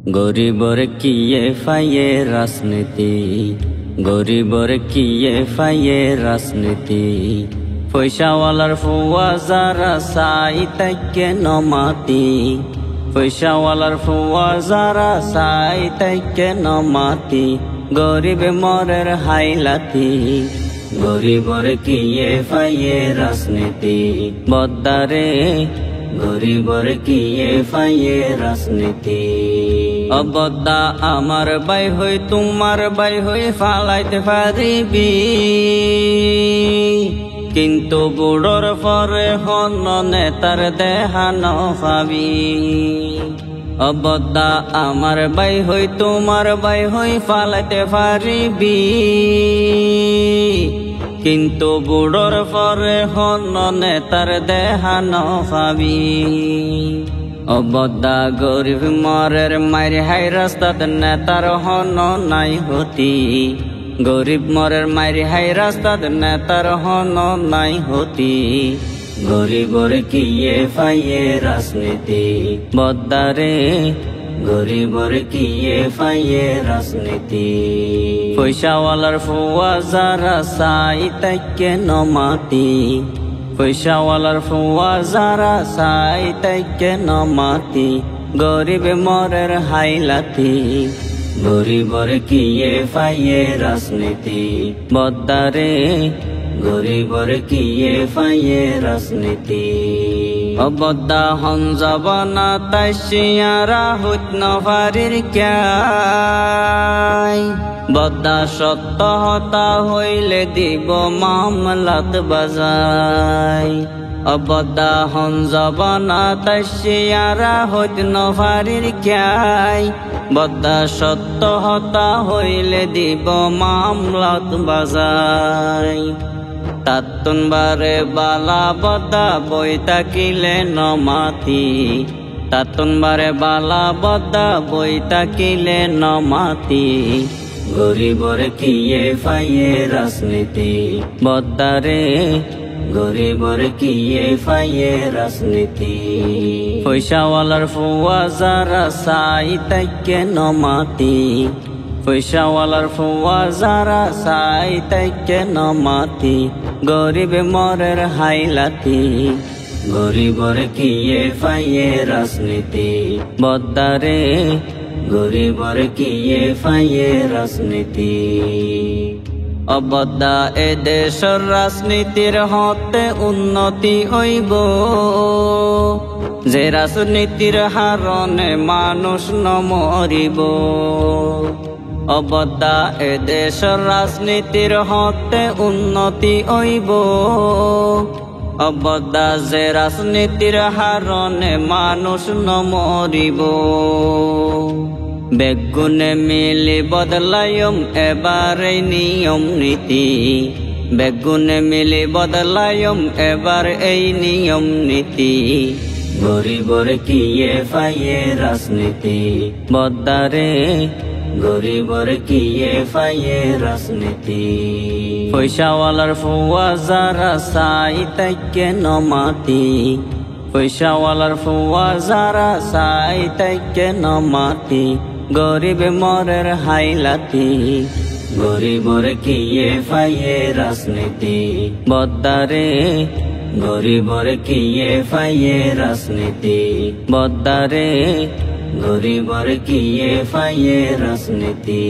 গরিবর কিয়ে ফাইয়ে রাজনীতি, গরিবর কিয়ে ফাইয়ে রাজনীতি। পয়সাওয়ালার ফুয়া যারা চাই তাইকে নমাতি, পয়সাওয়ালার ফুয়া যারা চাই তাইকে নমাতি। গরিব মরের হাইলাতি, গরিবর কিয়ে ফাইয়ে রাজনীতি। বদ্দারে গরিবর কিয়ে ফাইয়ে রাজনীতি। অবদ্দা আমার বাই হই তোমার বাই হই ফালাইতে পারিবি, কিন্তু বুড়োর পরে হন নেতার দেহান পাবি। অবদ্দা আমার বাই হই তোমার বাই হই ফালাইতে পারিবি, কিন্তু বুড়োর পরে হন নেতার দেহান পাবি। অবদ্দা গরিব মরের মারি হাই রাস্তাত নেতার হন নাই হতি, গরিব মরের মারি হাই রাস্তাত নেতার হন নাই হতি। গরিবর কিয়ে ফাইয়ে রাজনীতি। বদ্দারে গরিবর কিয়ে ফাইয়ে রাজনীতি। পয়সাওয়ালার ফুয়া যারা চাই তাইকে নমাতি, পয়সাওয়ালার ফুয়া যারা চাই তাইকে নমাতি। গরিব মরের হাইলাতি, গরিবর কিয়ে ফাইয়ে রাজনীতি। বদ্দারে গরিবর কিয়ে ফাইয়ে রাজনীতি। অবদ্দা হন জবানা তাই শিয়ারা হইত নভারির ক্যাই। বদ্দা সত্য হতা হইলে দিব মামলাত বাজাই। অবদ্দা হন জবানা তাই শিয়ারা হইত নভারির ক্যাই। বদ্দা সত্য হতা হইলে দিব মামলাত বাজাই। তাতুন বারে বালা বদ্দা বই তাকিলে নমাতি, তাতুন বারে বালা বদ্দা বই তাকিলে নমাতি। গরিবর কিয়ে ফাইয়ে রাজনীতি। বদ্দারে গরিবর কিয়ে ফাইয়ে রাজনীতি। পয়সাওয়ালার ফুয়া যারা চাই তাইকে নমাতি, পয়সাওয়ালার ফুয়া যারা চাই তাইকে নমাতি। গরিব মরের হাইলাতি, গরিবর কিয়ে ফাইয়ে রাজনীতি। বদ্দারে গরিবর কিয়ে ফাইয়ে রাজনীতি। অবদ্দা এ দেশের রাজনীতির হতে উন্নতি হইব, যে রাজনীতির হারণে মানুষ নমরিব। অবদ্দা এ দেশের রাজনীতির হতে উন্নতি হইব, অবদ্দা যে রাজনীতির হারণে মানুষ নমরিব। বেগুনে মিলি বদলায়ম এবার এই নিয়ম নীতি, বেগুনে মিলি বদলায়ম এবার এই নিয়ম নীতি। গরিবর কিয়ে ফাইয়ে রাজনীতি। বদ্দারে গরিবর কিয়ে ফাইয়ে রাজনীতি। পয়সাওয়ালার ফুয়া যারা চাই তাইকে নমাতি, পয়সাওয়ালার ফুয়া যারা চাই তাইকে নমাতি। গরিব মরের হাইলাতি, গরিবর কিয়ে ফাইয়ে রাজনীতি। বদ্দারে গরিবর কিয়ে ফাইয়ে রাজনীতি। বদ্দারে গরিবর কিয়ে ফাইয়ে রাজনীতি।